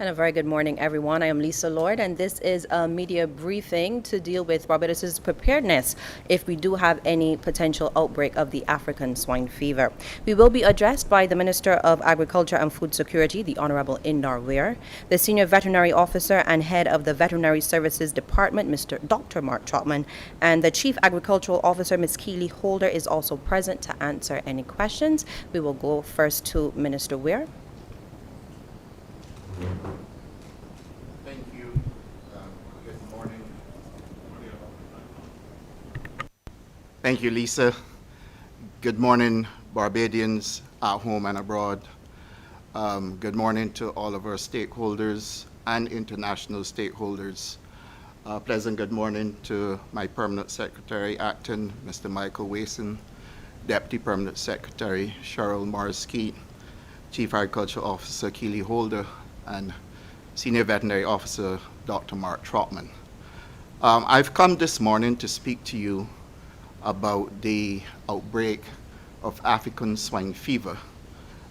And a very good morning, everyone. I am Lisa Lord, and this is a media briefing to deal with Barbados' preparedness if we do have any potential outbreak of the African swine fever. We will be addressed by the Minister of Agriculture and Food Security, the Honorable Indar Weir, the Senior Veterinary Officer and Head of the Veterinary Services Department, Dr. Mark Trotman, and the Chief Agricultural Officer, Ms. Keely Holder, is also present to answer any questions. We will go first to Minister Weir. Thank you. Good morning. Thank you, Lisa. Good morning, Barbadians at home and abroad. Good morning to all of our stakeholders and international stakeholders. Pleasant good morning to my Permanent Secretary, Acting, Mr. Michael Wason, Deputy Permanent Secretary, Cheryl Morris-Keat, Chief Agricultural Officer, Keely Holder, and Senior Veterinary Officer, Dr. Mark Trotman. I've come this morning to speak to you about the outbreak of African swine fever.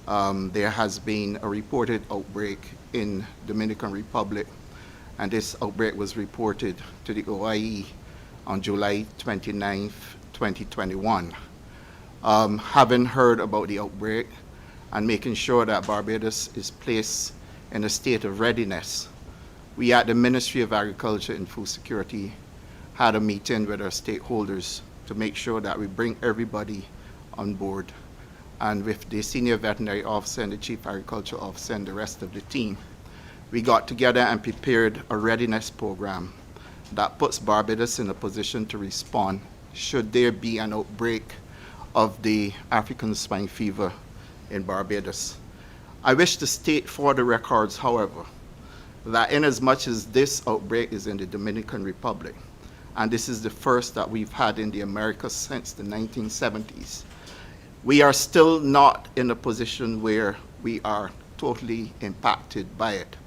There has been a reported outbreak in Dominican Republic, and this outbreak was reported to the OIE on July 29th, 2021. Having heard about the outbreak and making sure that Barbados is placed in a state of readiness, we at the Ministry of Agriculture and Food Security had a meeting with our stakeholders to make sure that we bring everybody on board. And with the Senior Veterinary Officer and the Chief Agricultural Officer and the rest of the team, we got together and prepared a readiness program that puts Barbados in a position to respond should there be an outbreak of the African swine fever in Barbados. I wish to state for the records, however, that inasmuch as this outbreak is in the Dominican Republic, and this is the first that we've had in the Americas since the 1970s, we are still not in a position where we are totally impacted by it.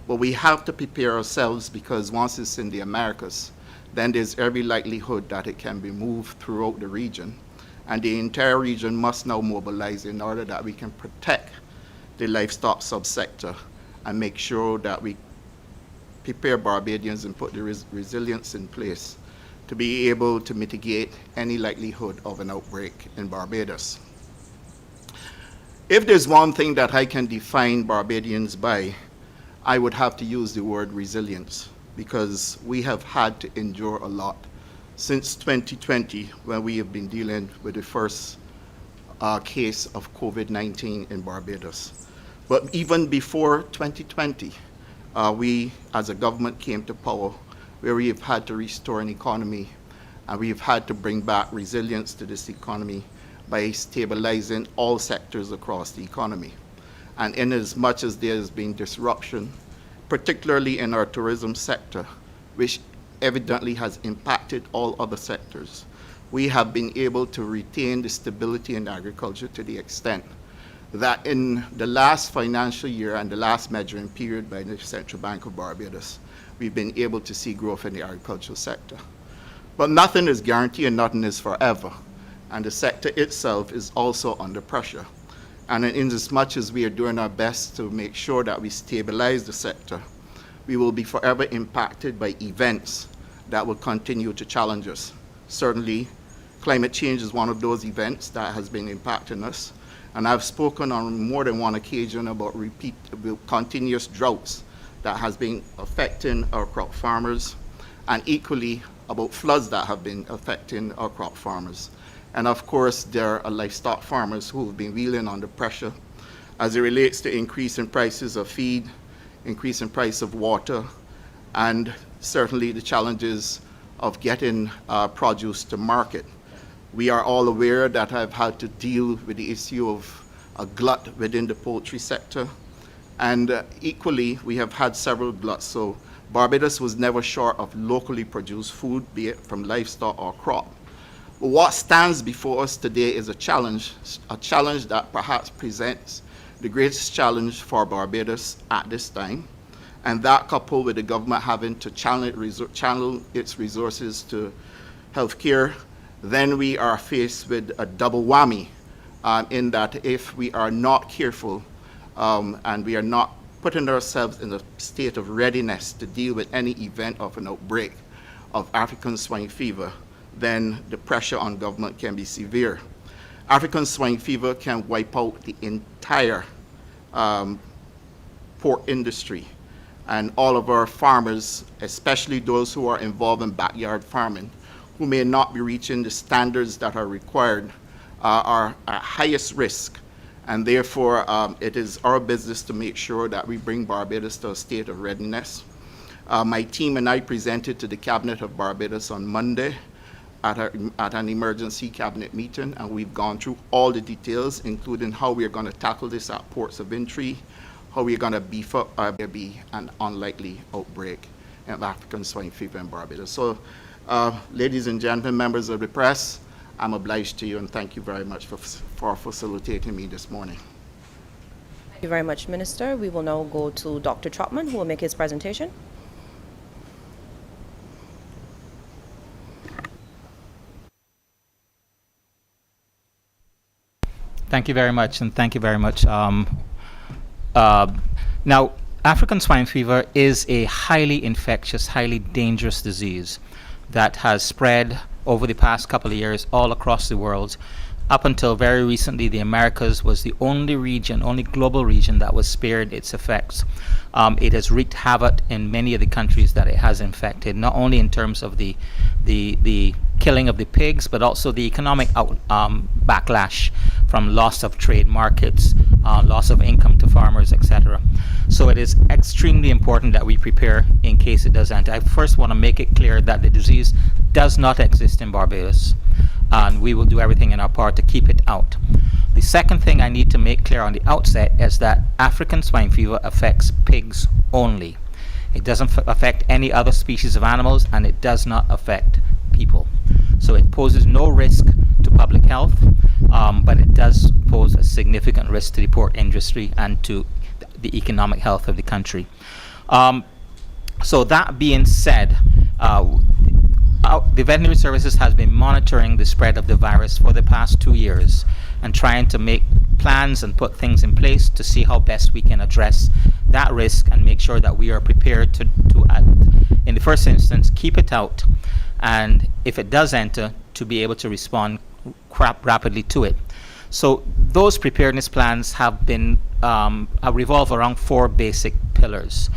But we have to prepare ourselves, because once it's in the Americas, then there's every likelihood that it can be moved throughout the region. And the entire region must now mobilize in order that we can protect the livestock subsector and make sure that we prepare Barbadians and put the resilience in place to be able to mitigate any likelihood of an outbreak in Barbados. If there's one thing that I can define Barbadians by, I would have to use the word resilience, because we have had to endure a lot since 2020, when we have been dealing with the first case of COVID-19 in Barbados. But even before 2020, we as a government came to power, where we have had to restore an economy, and we've had to bring back resilience to this economy by stabilizing all sectors across the economy. And in as much as there has been disruption, particularly in our tourism sector, which evidently has impacted all other sectors, we have been able to retain the stability in agriculture to the extent that in the last financial year and the last measuring period by the Central Bank of Barbados, we've been able to see growth in the agricultural sector. But nothing is guaranteed and nothing is forever. And the sector itself is also under pressure. And in as much as we are doing our best to make sure that we stabilize the sector, we will be forever impacted by events that will continue to challenge us. Certainly, climate change is one of those events that has been impacting us. And I've spoken on more than one occasion about continuous droughts that has been affecting our crop farmers, and equally about floods that have been affecting our crop farmers. And of course, there are livestock farmers who have been reeling under pressure as it relates to increase in prices of feed, increase in price of water, and certainly the challenges of getting produce to market. We are all aware that I've had to deal with the issue of a glut within the poultry sector, and equally we have had several gluts. So Barbados was never short of locally produced food, be it from livestock or crop. But what stands before us today is a challenge that perhaps presents the greatest challenge for Barbados at this time, and that coupled with the government having to channel its resources to healthcare, then we are faced with a double whammy in that if we are not careful and we are not putting ourselves in a state of readiness to deal with any event of an outbreak of African swine fever, then the pressure on government can be severe. African swine fever can wipe out the entire pork industry, and all of our farmers, especially those who are involved in backyard farming, who may not be reaching the standards that are required, are at highest risk. And therefore, it is our business to make sure that we bring Barbados to a state of readiness. My team and I presented to the Cabinet of Barbados on Monday at an emergency cabinet meeting, and we've gone through all the details, including how we're going to tackle this at ports of entry, how we're going to beef up there be an unlikely outbreak of African swine fever in Barbados. So, ladies and gentlemen, members of the press, I'm obliged to you, and thank you very much for facilitating me this morning. Thank you very much, Minister. We will now go to Dr. Trotman, who will make his presentation. Thank you very much, and thank you very much. Now, African swine fever is a highly infectious, highly dangerous disease that has spread over the past couple of years all across the world. Up until very recently, the Americas was the only region, only global region that was spared its effects. It has wreaked havoc in many of the countries that it has infected, not only in terms of the killing of the pigs, but also the economic backlash from loss of trade markets, loss of income to farmers, etc. So it is extremely important that we prepare in case it does enter. I first want to make it clear that the disease does not exist in Barbados, and we will do everything in our part to keep it out. The second thing I need to make clear on the outset is that African swine fever affects pigs only. It doesn't affect any other species of animals, and it does not affect people. So it poses no risk to public health, but it does pose a significant risk to the pork industry and to the economic health of the country. So that being said, the veterinary services has been monitoring the spread of the virus for the past 2 years and trying to make plans and put things in place to see how best we can address that risk and make sure that we are prepared to in the first instance, keep it out, and if it does enter, to be able to respond rapidly to it. So those preparedness plans have been revolve around 4 basic pillars.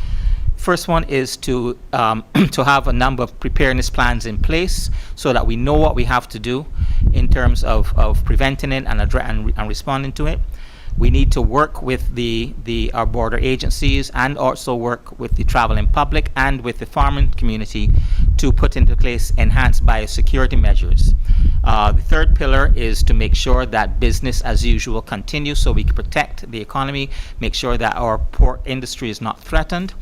First one is to have a number of preparedness plans in place so that we know what we have to do in terms of preventing it and responding to it. We need to work with our border agencies and also work with the traveling public and with the farming community to put into place enhanced biosecurity measures. The third pillar is to make sure that business as usual continues so we can protect the economy, make sure that our pork industry is not threatened.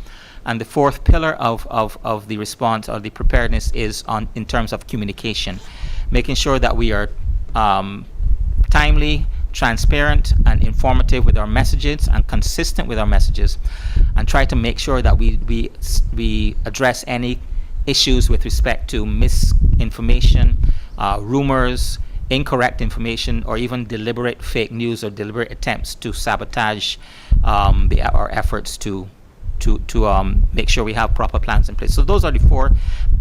And the fourth pillar of the response or the preparedness is in terms of communication, making sure that we are timely, transparent, and informative with our messages and consistent with our messages, and try to make sure that we address any issues with respect to misinformation, rumors, incorrect information, or even deliberate fake news or deliberate attempts to sabotage our efforts to make sure we have proper plans in place. So those are the 4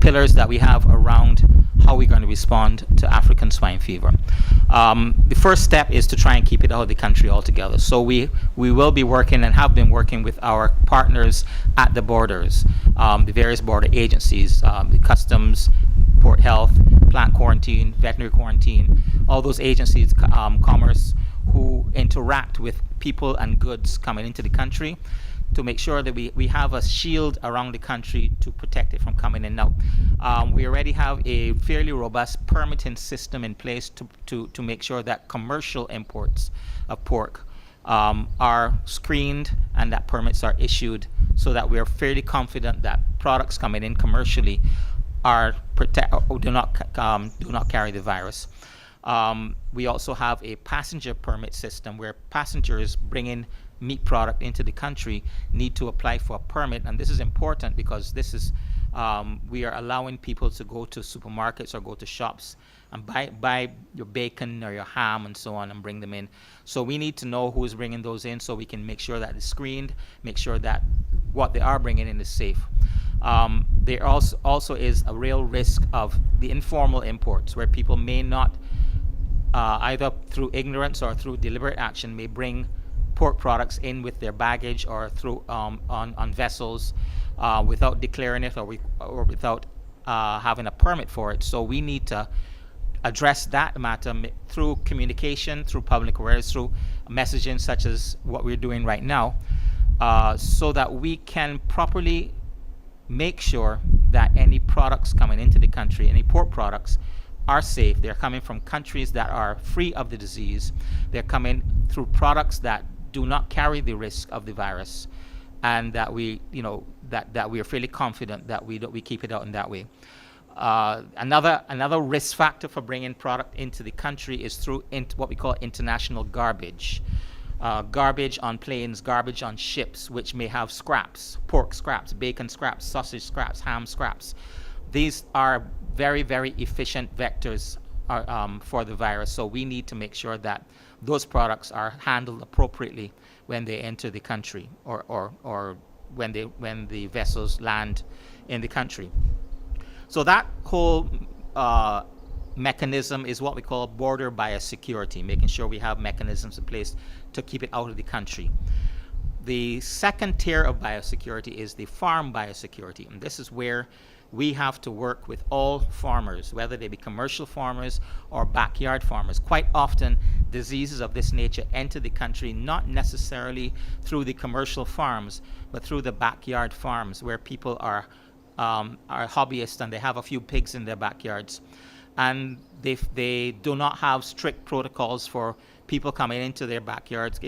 pillars that we have around how we're going to respond to African swine fever. The first step is to try and keep it out of the country altogether. So we will be working and have been working with our partners at the borders, the various border agencies, the customs, port health, plant quarantine, veterinary quarantine, all those agencies, commerce, who interact with people and goods coming into the country, to make sure that we have a shield around the country to protect it from coming in. Now, we already have a fairly robust permitting system in place to make sure that commercial imports of pork are screened and that permits are issued, so that we are fairly confident that products coming in commercially do not carry the virus. We also have a passenger permit system where passengers bringing meat product into the country need to apply for a permit, and this is important because this is We are allowing people to go to supermarkets or go to shops and buy your bacon or your ham and so on and bring them in. So we need to know who is bringing those in so we can make sure that it's screened, make sure that what they are bringing in is safe. There also is a real risk of the informal imports where people may not, either through ignorance or through deliberate action, may bring pork products in with their baggage or through on vessels without declaring it or without having a permit for it. So we need to address that matter through communication, through public awareness, through messaging such as what we're doing right now, so that we can properly make sure that any products coming into the country, any pork products, are safe. They're coming from countries that are free of the disease. They're coming through products that do not carry the risk of the virus, and that we are fairly confident that we keep it out in that way. Another risk factor for bringing product into the country is through what we call international garbage. Garbage on planes, garbage on ships, which may have scraps, pork scraps, bacon scraps, sausage scraps, ham scraps. These are very, very efficient vectors for the virus. So we need to make sure that those products are handled appropriately when they enter the country or when the vessels land in the country. So that whole mechanism is what we call border biosecurity, making sure we have mechanisms in place to keep it out of the country. The second tier of biosecurity is the farm biosecurity, and this is where we have to work with all farmers, whether they be commercial farmers or backyard farmers. Quite often, diseases of this nature enter the country not necessarily through the commercial farms, but through the backyard farms where people are hobbyists and they have a few pigs in their backyards. And they do not have strict protocols for people coming into their backyards,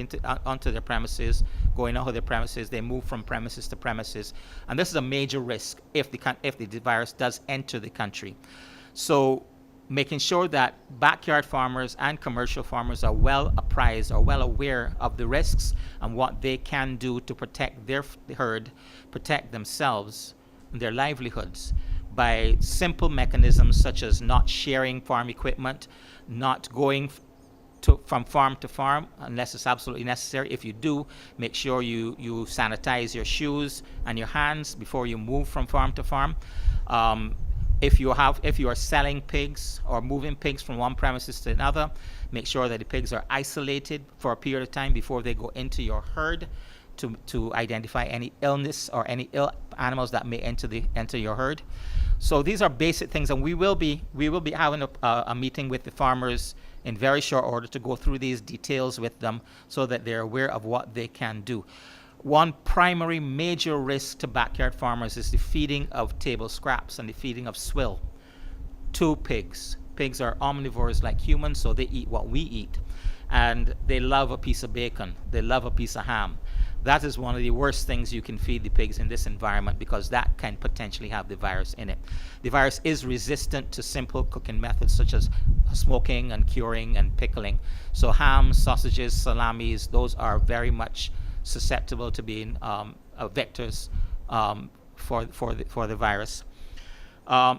onto their premises, going out of their premises. They move from premises to premises, and this is a major risk if the virus does enter the country. So, making sure that backyard farmers and commercial farmers are well apprised or well aware of the risks and what they can do to protect their herd, protect themselves and their livelihoods, by simple mechanisms such as not sharing farm equipment, not going from farm to farm unless it's absolutely necessary. If you do, make sure you sanitize your shoes and your hands before you move from farm to farm. If you are selling pigs or moving pigs from one premises to another, make sure that the pigs are isolated for a period of time before they go into your herd, to identify any illness or any ill animals that may enter your herd. So these are basic things, and we will be having a meeting with the farmers in very short order to go through these details with them so that they're aware of what they can do. One primary major risk to backyard farmers is the feeding of table scraps and the feeding of swill to pigs. Pigs are omnivores like humans, so they eat what we eat, and they love a piece of bacon, they love a piece of ham. That is one of the worst things you can feed the pigs in this environment, because that can potentially have the virus in it. The virus is resistant to simple cooking methods such as smoking and curing and pickling. So hams, sausages, salamis, those are very much susceptible to being vectors for the virus.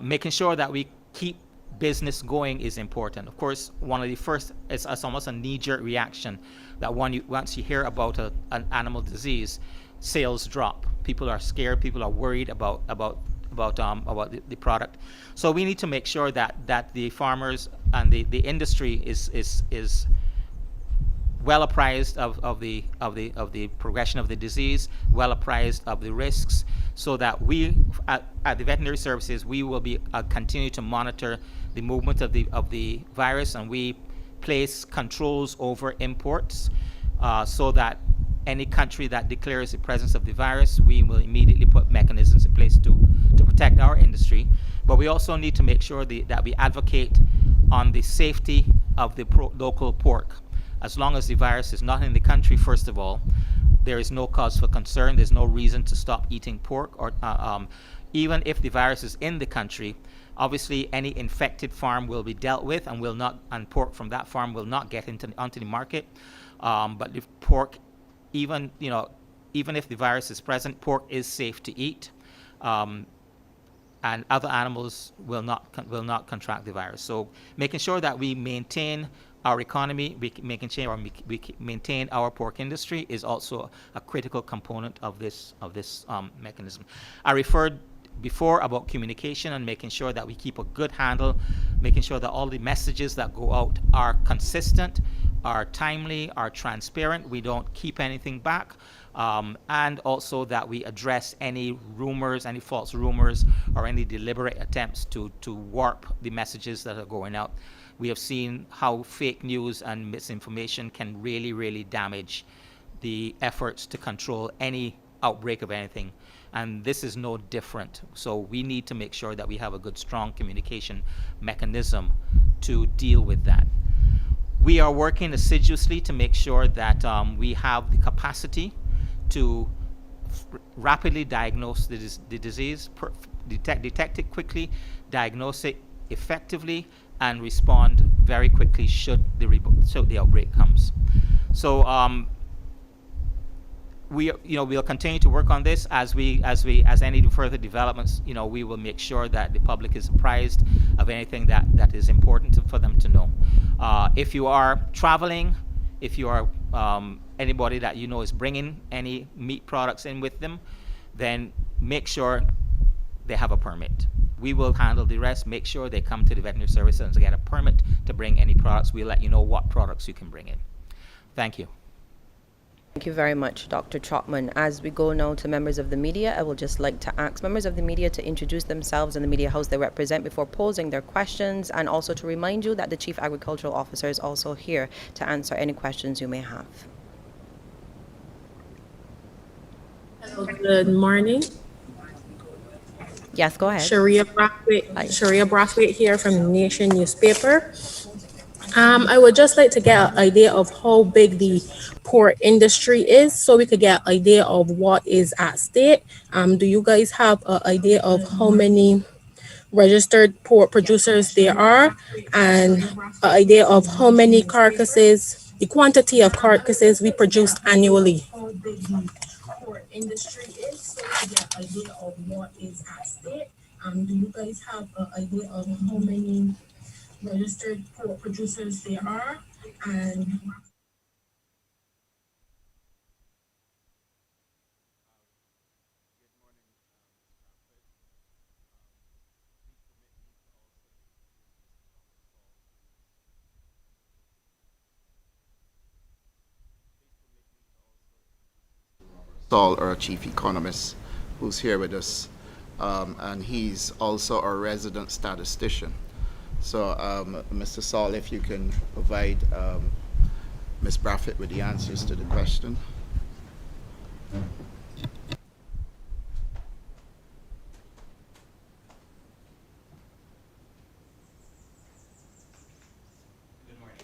Making sure that we keep business going is important. Of course, one of the first, it's almost a knee-jerk reaction that once you hear about an animal disease, sales drop. People are scared. People are worried about the product. So we need to make sure that the farmers and the industry is well apprised of the progression of the disease, well apprised of the risks, so that we at the veterinary services, we will be continue to monitor the movement of the virus, and we place controls over imports, so that any country that declares the presence of the virus, we will immediately put mechanisms in place to protect our industry. But we also need to make sure that we advocate on the safety of the local pork. As long as the virus is not in the country, first of all, there is no cause for concern. There's no reason to stop eating pork. Or even if the virus is in the country, obviously any infected farm will be dealt with, and pork from that farm will not get onto the market. But if pork, even if the virus is present, pork is safe to eat. and other animals will not contract the virus. So making sure that we maintain our economy, making sure we maintain our pork industry is also a critical component of this mechanism. I referred before about communication and making sure that we keep a good handle, making sure that all the messages that go out are consistent, are timely, are transparent. We don't keep anything back. And also that we address any rumors, any false rumors, or any deliberate attempts to warp the messages that are going out. We have seen how fake news and misinformation can really, really damage the efforts to control any outbreak of anything. And this is no different. So we need to make sure that we have a good, strong communication mechanism to deal with that. We are working assiduously to make sure that we have the capacity to rapidly diagnose the disease, detect it quickly, diagnose it effectively, and respond very quickly should the outbreak comes. So we'll continue to work on this as any further developments. We will make sure that the public is apprised of anything that is important for them to know. If you are traveling, if you are anybody that is bringing any meat products in with them, then make sure they have a permit. We will handle the rest. Make sure they come to the veterinary service and get a permit to bring any products. We'll let you know what products you can bring in. Thank you. Thank you very much, Dr. Trotman. As we go now to members of the media, I would just like to ask members of the media to introduce themselves and the media house they represent before posing their questions, and also to remind you that the Chief Agricultural Officer is also here to answer any questions you may have. Hello, good morning. Yes, go ahead. Sharia Brathwaite here from the Nation newspaper. I would just like to get an idea of how big the pork industry is so we could get an idea of what is at stake. Do you guys have an idea of how many registered pork producers there are, and an idea of how many carcasses, the quantity of carcasses we produce annually? How big the pork industry is so we could get an idea of what is at stake. Do you guys have an idea of how many registered pork producers there are, and Saul, our chief economist, who's here with us, and he's also our resident statistician. So, Mr. Saul, if you can provide Ms. Brathwaite with the answers to the question. Good morning.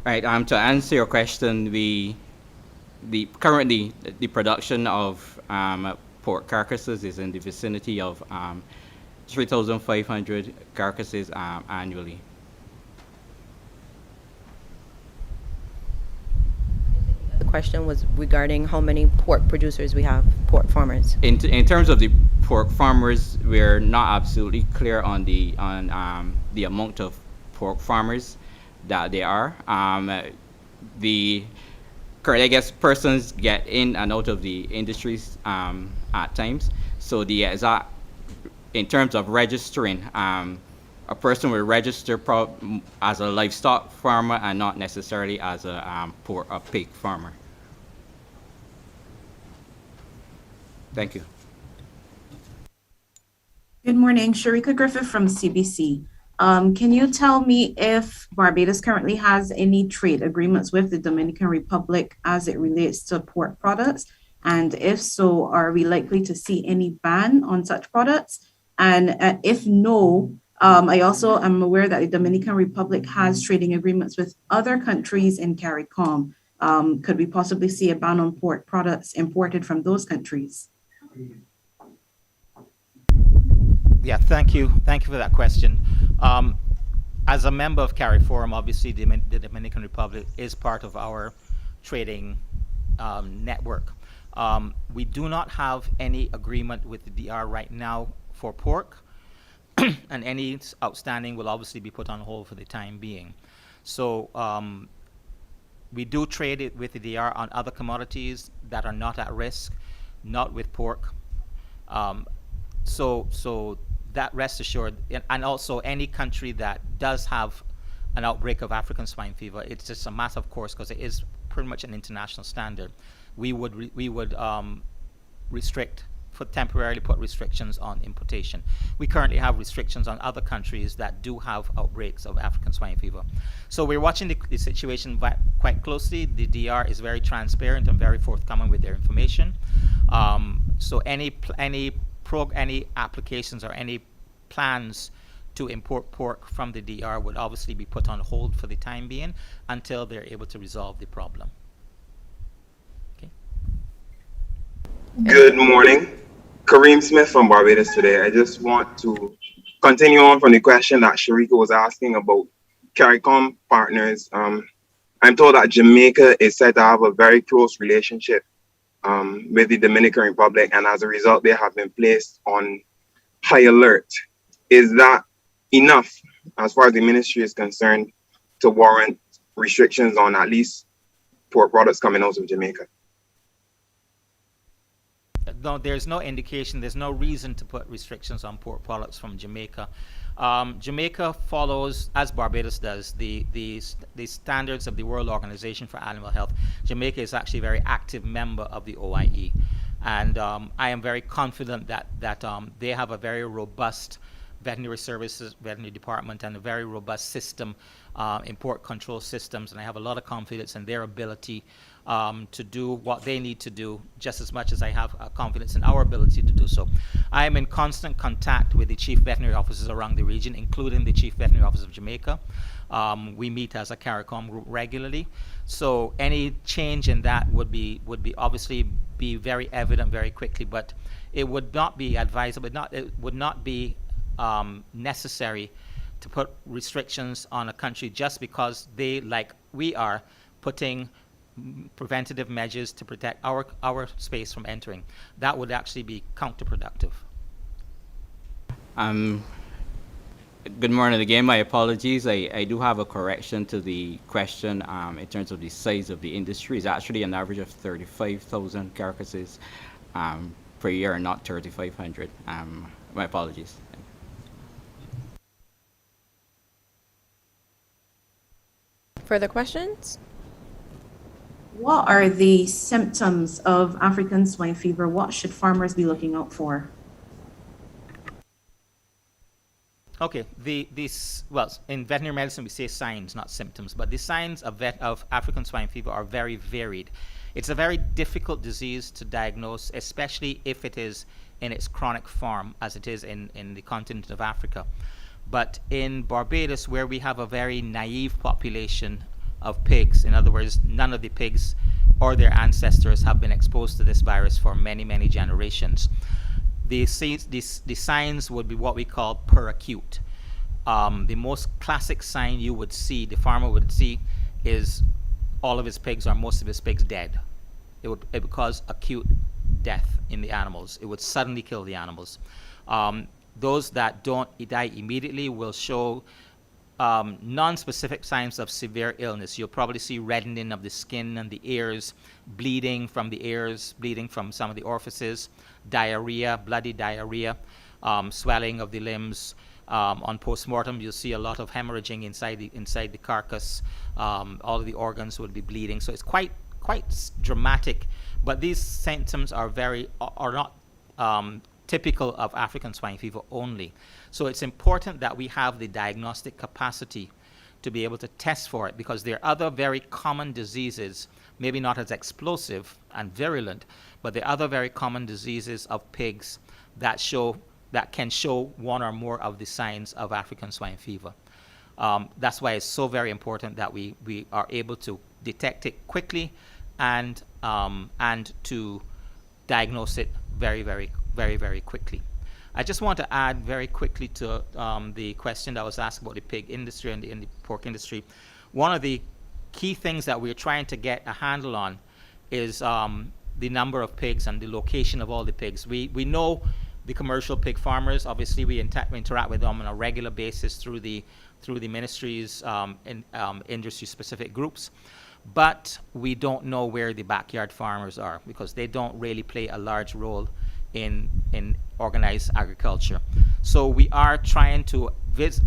Right. To answer your question, currently the production of pork carcasses is in the vicinity of 3,500 carcasses annually. The question was regarding how many pork producers we have, pork farmers. In terms of the pork farmers, we're not absolutely clear on the amount of pork farmers that there are. I guess persons get in and out of the industries at times. So in terms of registering, a person will register as a livestock farmer and not necessarily as a pig farmer. Thank you. Good morning, Sharika Griffith from CBC. Can you tell me if Barbados currently has any trade agreements with the Dominican Republic as it relates to pork products? And if so, are we likely to see any ban on such products? And if no, I also am aware that the Dominican Republic has trading agreements with other countries in CARICOM. Could we possibly see a ban on pork products imported from those countries? Yeah, thank you for that question. as a member of CARIFORUM, obviously the Dominican Republic is part of our trading network. We do not have any agreement with the DR right now for pork, and any outstanding will obviously be put on hold for the time being. So we do trade it with the DR on other commodities that are not at risk, not with pork. So that rest assured, and also any country that does have an outbreak of African swine fever, it's just a matter of course, because it is pretty much an international standard. We would restrict, temporarily put restrictions on importation. We currently have restrictions on other countries that do have outbreaks of African swine fever. So we're watching the situation quite closely. The DR is very transparent and very forthcoming with their information. So any applications or any plans to import pork from the DR would obviously be put on hold for the time being until they're able to resolve the problem. Okay. Good morning. Kareem Smith from Barbados today. I just want to continue on from the question that Sharika was asking about CARICOM partners. I'm told that Jamaica is said to have a very close relationship with the Dominican Republic, and as a result, they have been placed on high alert. Is that enough, as far as the ministry is concerned, to warrant restrictions on at least pork products coming out of Jamaica? No, there's no indication, there's no reason to put restrictions on pork products from Jamaica. Jamaica follows, as Barbados does, the standards of the World Organization for Animal Health. Jamaica is actually a very active member of the OIE. And I am very confident that they have a very robust veterinary services, veterinary department, and a very robust system, import control systems, and I have a lot of confidence in their ability to do what they need to do, just as much as I have confidence in our ability to do so. I am in constant contact with the chief veterinary officers around the region, including the chief veterinary officer of Jamaica. We meet as a CARICOM group regularly, so any change in that would be obviously be very evident very quickly, but it would not be advisable, it would not be necessary to put restrictions on a country just because they, like we are, putting preventative measures to protect our space from entering. That would actually be counterproductive. Good morning again. My apologies. I do have a correction to the question in terms of the size of the industry. It's actually an average of 35,000 carcasses per year, and not 3,500. My apologies. Further questions? What are the symptoms of African swine fever? What should farmers be looking out for? Okay, well, in veterinary medicine we say signs, not symptoms, but the signs of African swine fever are very varied. It's a very difficult disease to diagnose, especially if it is in its chronic form, as it is in the continent of Africa. But in Barbados, where we have a very naive population of pigs, in other words, none of the pigs or their ancestors have been exposed to this virus for many, many generations, the signs would be what we call peracute. The most classic sign you would see, the farmer would see, is all of his pigs or most of his pigs dead. It would cause acute death in the animals. It would suddenly kill the animals. Those that don't die immediately will show non-specific signs of severe illness. You'll probably see reddening of the skin and the ears, bleeding from the ears, bleeding from some of the orifices, diarrhea, bloody diarrhea, swelling of the limbs. On post-mortem, you'll see a lot of hemorrhaging inside the carcass. All of the organs will be bleeding. So it's quite dramatic. But these symptoms are not typical of African swine fever only. So it's important that we have the diagnostic capacity to be able to test for it, because there are other very common diseases, maybe not as explosive and virulent, but there are other very common diseases of pigs that can show one or more of the signs of African swine fever. That's why it's so very important that we are able to detect it quickly and to diagnose it very, very, very, very quickly. I just want to add very quickly to the question that was asked about the pig industry and the pork industry. One of the key things that we're trying to get a handle on is the number of pigs and the location of all the pigs. We know the commercial pig farmers. Obviously, we interact with them on a regular basis through the ministry's industry-specific groups. But we don't know where the backyard farmers are because they don't really play a large role in organized agriculture. So we are trying to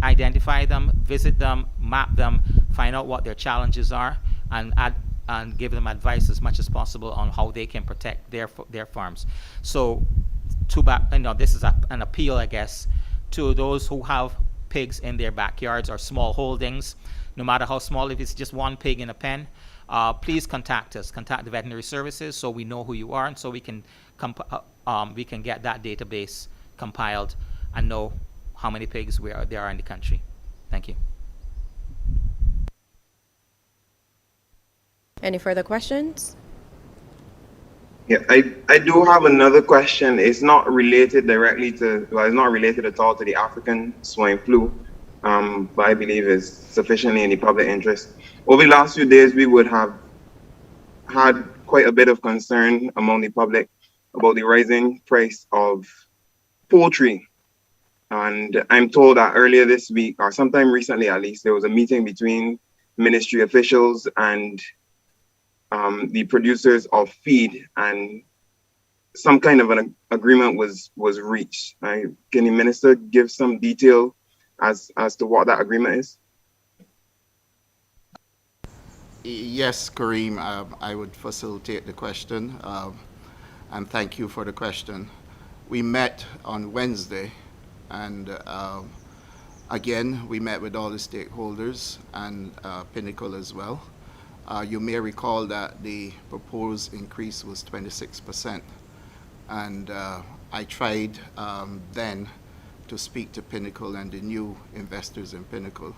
identify them, visit them, map them, find out what their challenges are, and give them advice as much as possible on how they can protect their farms. So this is an appeal, I guess, to those who have pigs in their backyards or small holdings, no matter how small. If it's just one pig in a pen, please contact us. Contact the veterinary services so we know who you are, and so we can get that database compiled and know how many pigs there are in the country. Thank you. Any further questions? Yeah, I do have another question. It's not related directly to, well, it's not related at all to the African swine flu, but I believe is sufficiently in the public interest. Over the last few days, we would have had quite a bit of concern among the public about the rising price of poultry. And I'm told that earlier this week, or sometime recently at least, there was a meeting between ministry officials and the producers of feed, and some kind of an agreement was reached. Can the minister give some detail as to what that agreement is? Yes, Kareem, I would facilitate the question, and thank you for the question. We met on Wednesday, and again, we met with all the stakeholders and Pinnacle as well. You may recall that the proposed increase was 26%, and I tried then to speak to Pinnacle and the new investors in Pinnacle,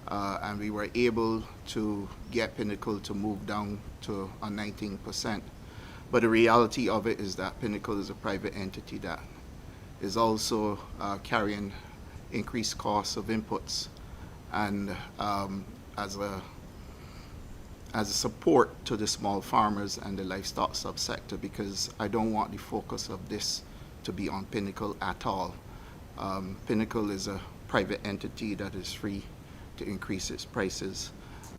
and we were able to get Pinnacle to move down to a 19%. But the reality of it is that Pinnacle is a private entity that is also carrying increased costs of inputs, and as a support to the small farmers and the livestock subsector, because I don't want the focus of this to be on Pinnacle at all. Pinnacle is a private entity that is free to increase its prices.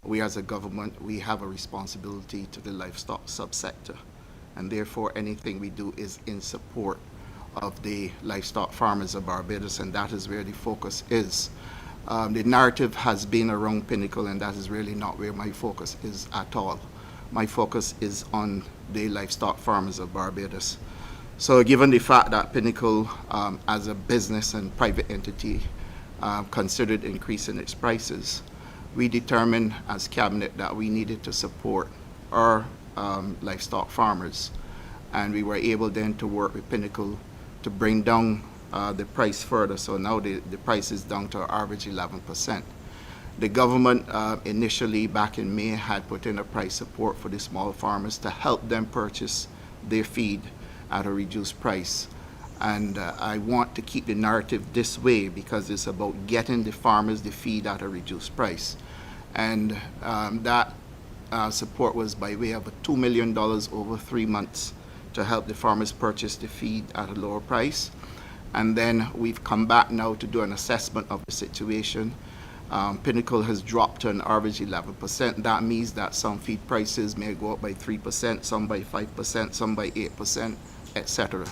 We as a government, we have a responsibility to the livestock subsector, and therefore anything we do is in support of the livestock farmers of Barbados, and that is where the focus is. The narrative has been around Pinnacle, and that is really not where my focus is at all. My focus is on the livestock farmers of Barbados. So given the fact that Pinnacle, as a business and private entity, considered increasing its prices, we determined as Cabinet that we needed to support our livestock farmers. And we were able then to work with Pinnacle to bring down the price further. So now the price is down to an average 11%. The government initially back in May had put in a price support for the small farmers to help them purchase their feed at a reduced price. And I want to keep the narrative this way because it's about getting the farmers the feed at a reduced price. And that support was by way of $2 million over 3 months to help the farmers purchase the feed at a lower price. And then we've come back now to do an assessment of the situation. Pinnacle has dropped to an average 11%. That means that some feed prices may go up by 3%, some by 5%, some by 8%, etc.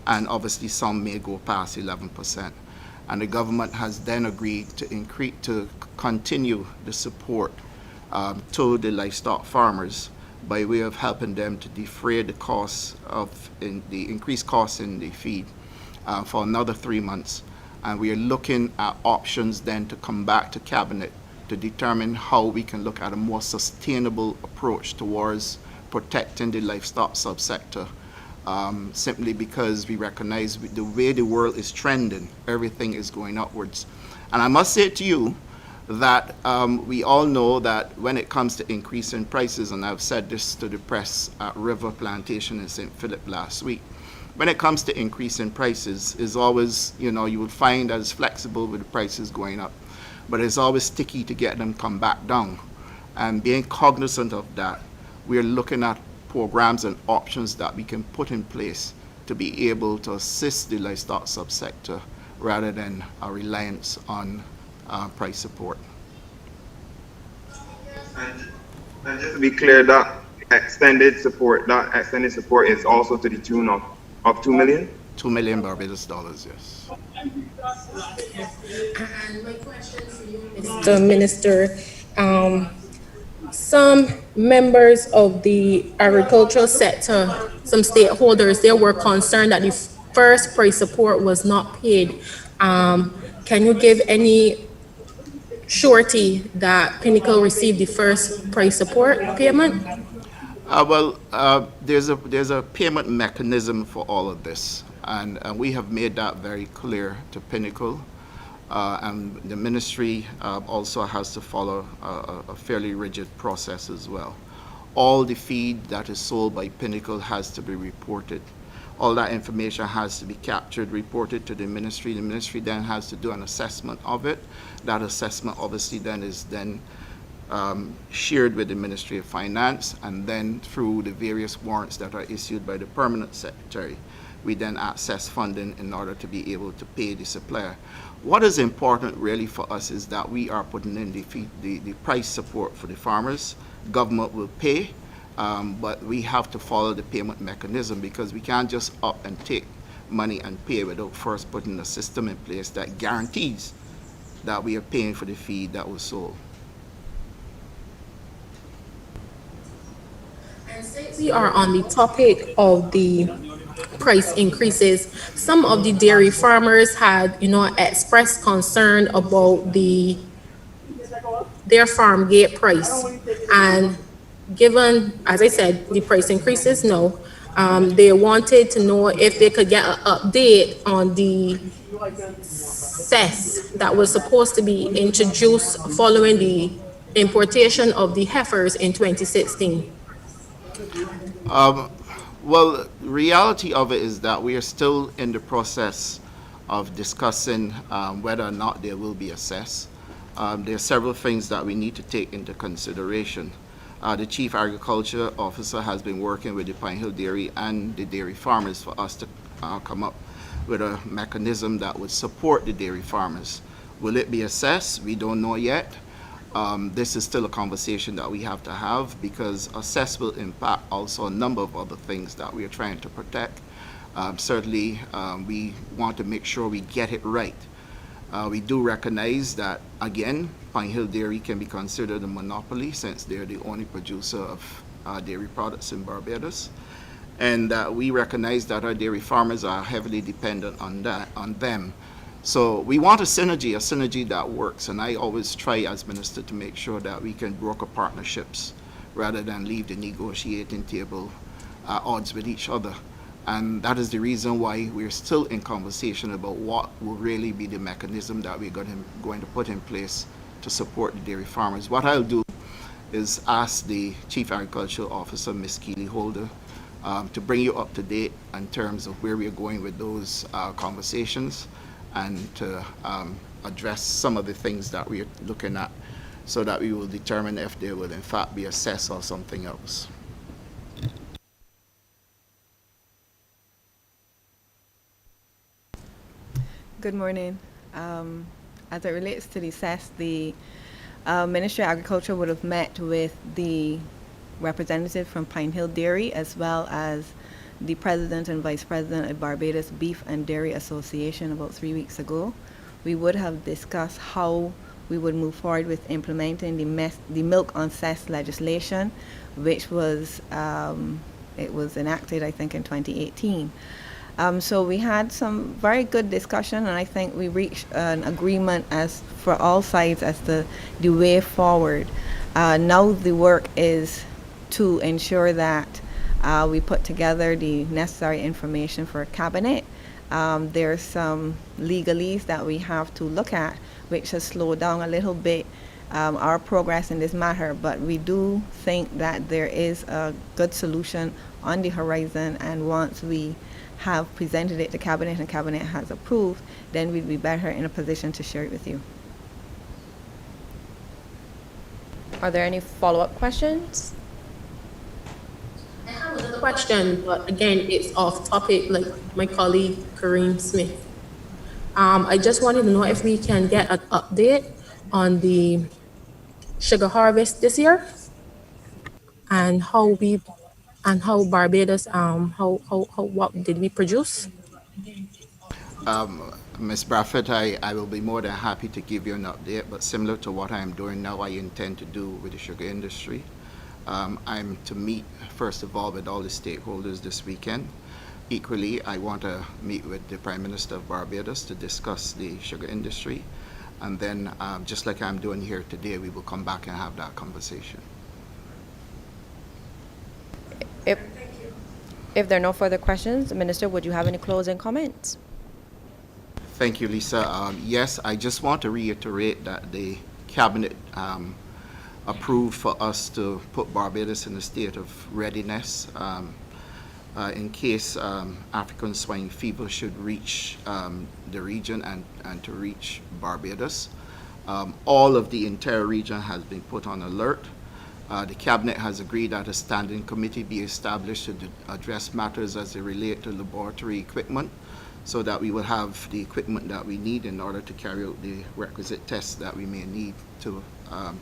And obviously some may go past 11%. And the government has then agreed to continue the support to the livestock farmers by way of helping them to defray the costs the increased costs in the feed for another 3 months. And we are looking at options then to come back to Cabinet to determine how we can look at a more sustainable approach towards protecting the livestock subsector, simply because we recognize the way the world is trending, everything is going upwards. And I must say to you that we all know that when it comes to increasing prices, and I've said this to the press at River Plantation in St. Philip last week, when it comes to increasing prices, is always, you know, you would find that it's flexible with the prices going up, but it's always sticky to get them come back down. And being cognizant of that, we're looking at programs and options that we can put in place to be able to assist the livestock subsector rather than a reliance on price support. And just to be clear, that extended support is also to the tune of 2 million? 2 million Barbados dollars, yes. And my question for you, Mr. Minister, some members of the agricultural sector, some stakeholders, they were concerned that the first price support was not paid. Can you give any surety that Pinnacle received the first price support payment? There's a payment mechanism for all of this, and we have made that very clear to Pinnacle. And the ministry also has to follow a fairly rigid process as well. All the feed that is sold by Pinnacle has to be reported. All that information has to be captured, reported to the ministry. The ministry then has to do an assessment of it. That assessment obviously then is shared with the Ministry of Finance, and then through the various warrants that are issued by the permanent secretary, we then access funding in order to be able to pay the supplier. What is important really for us is that we are putting in the price support for the farmers. Government will pay, but we have to follow the payment mechanism, because we can't just up and take money and pay without first putting a system in place that guarantees that we are paying for the feed that was sold. And since we are on the topic of the price increases, some of the dairy farmers had, expressed concern about their farm gate price. And given, as I said, the price increases, no, they wanted to know if they could get an update on the cess that was supposed to be introduced following the importation of the heifers in 2016. Well, the reality of it is that we are still in the process of discussing whether or not there will be a cess. There are several things that we need to take into consideration. The Chief Agriculture Officer has been working with the Pine Hill Dairy and the dairy farmers for us to come up with a mechanism that would support the dairy farmers. Will it be assessed? We don't know yet. This is still a conversation that we have to have, because assess will impact also a number of other things that we are trying to protect. Certainly, we want to make sure we get it right. We do recognize that, again, Pine Hill Dairy can be considered a monopoly, since they're the only producer of dairy products in Barbados. And we recognize that our dairy farmers are heavily dependent on them. So we want a synergy that works, and I always try as minister to make sure that we can broker partnerships rather than leave the negotiating table at odds with each other. And that is the reason why we're still in conversation about what will really be the mechanism that we're going to put in place to support the dairy farmers. What I'll do is ask the Chief Agricultural Officer, Ms. Keely Holder, to bring you up to date in terms of where we're going with those conversations, and to address some of the things that we're looking at, so that we will determine if there will in fact be a cess or something else. Good morning. As it relates to the cess, the Ministry of Agriculture would have met with the representative from Pine Hill Dairy, as well as the president and vice president of Barbados Beef and Dairy Association about 3 weeks ago. We would have discussed how we would move forward with implementing the milk on cess legislation, which was it was enacted, I think, in 2018. So we had some very good discussion, and I think we reached an agreement as for all sides as the way forward. Now the work is to ensure that we put together the necessary information for cabinet. There's some legalese that we have to look at, which has slowed down a little bit our progress in this matter, but we do think that there is a good solution on the horizon, and once we have presented it to Cabinet and Cabinet has approved, then we'd be better in a position to share it with you. Are there any follow-up questions? I have another question, but again, it's off topic, like my colleague Kareem Smith. I just wanted to know if we can get an update on the sugar harvest this year and how Barbados, what did we produce? Ms. Bradford, I will be more than happy to give you an update, but similar to what I am doing now, I intend to do with the sugar industry. I'm to meet, first of all, with all the stakeholders this weekend. Equally, I want to meet with the Prime Minister of Barbados to discuss the sugar industry. And then, just like I'm doing here today, we will come back and have that conversation. If there are no further questions, Minister, would you have any closing comments? Thank you, Lisa. Yes, I just want to reiterate that the Cabinet approved for us to put Barbados in a state of readiness in case African swine fever should reach the region and to reach Barbados. All of the entire region has been put on alert. The Cabinet has agreed that a standing committee be established to address matters as they relate to laboratory equipment, so that we will have the equipment that we need in order to carry out the requisite tests that we may need to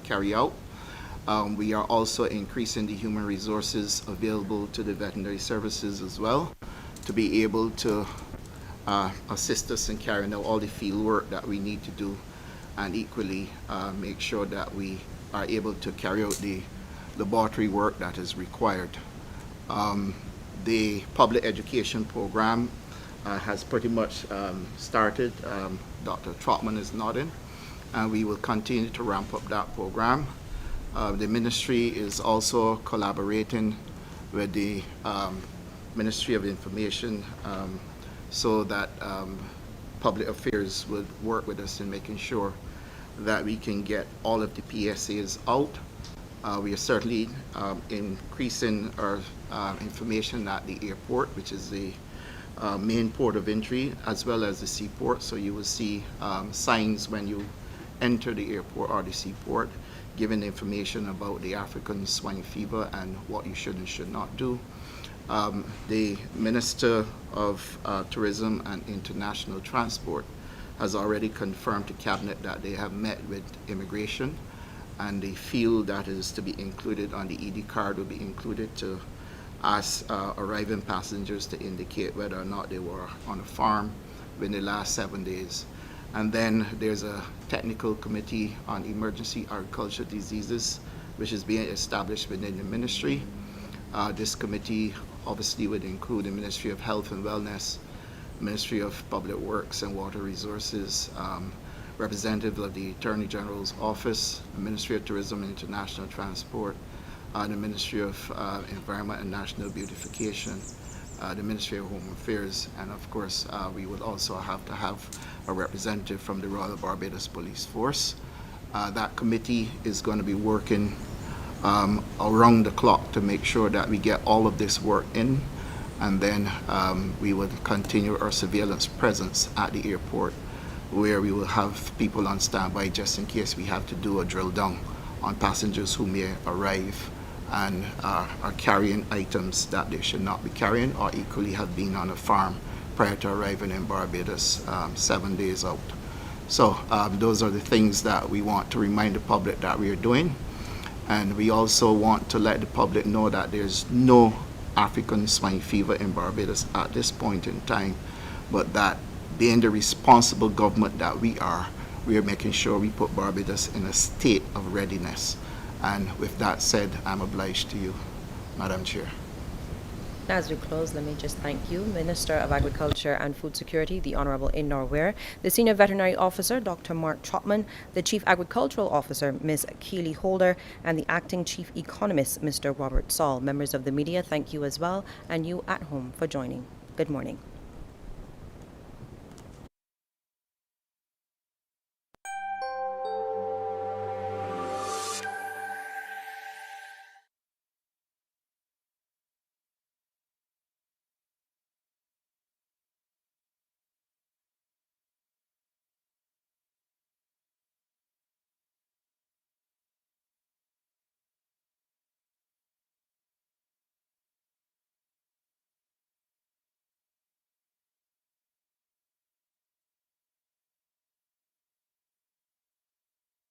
carry out. We are also increasing the human resources available to the veterinary services as well, to be able to assist us in carrying out all the field work that we need to do, and equally make sure that we are able to carry out the laboratory work that is required. The public education program has pretty much started. Dr. Trotman is nodding, and we will continue to ramp up that program. The ministry is also collaborating with the Ministry of Information so that public affairs would work with us in making sure that we can get all of the PSAs out. We are certainly increasing our information at the airport, which is the main port of entry, as well as the seaport. So you will see signs when you enter the airport or the seaport, giving information about the African swine fever and what you should and should not do. The Minister of Tourism and International Transport has already confirmed to Cabinet that they have met with immigration, and the field that is to be included on the ED card will be included to ask arriving passengers to indicate whether or not they were on a farm within the last 7 days. And then there's a technical committee on emergency agricultural diseases, which is being established within the ministry. This committee obviously would include the Ministry of Health and Wellness, Ministry of Public Works and Water Resources, representative of the Attorney General's Office, the Ministry of Tourism and International Transport, the Ministry of Environment and National Beautification, the Ministry of Home Affairs, and of course we would also have to have a representative from the Royal Barbados Police Force. That committee is going to be working around the clock to make sure that we get all of this work in, and then we would continue our surveillance presence at the airport, where we will have people on standby just in case we have to do a drill down on passengers who may arrive and are carrying items that they should not be carrying, or equally have been on a farm prior to arriving in Barbados 7 days out. So those are the things that we want to remind the public that we are doing. And we also want to let the public know that there's no African swine fever in Barbados at this point in time, but that being the responsible government that we are making sure we put Barbados in a state of readiness. And with that said, I'm obliged to you, Madam Chair. As we close, let me just thank you, Minister of Agriculture and Food Security, the Honorable Indor Ware, the Senior Veterinary Officer, Dr. Mark Trotman, the Chief Agricultural Officer, Ms. Keely Holder, and the Acting Chief Economist, Mr. Robert Saul. Members of the media, thank you as well, and you at home for joining. Good morning.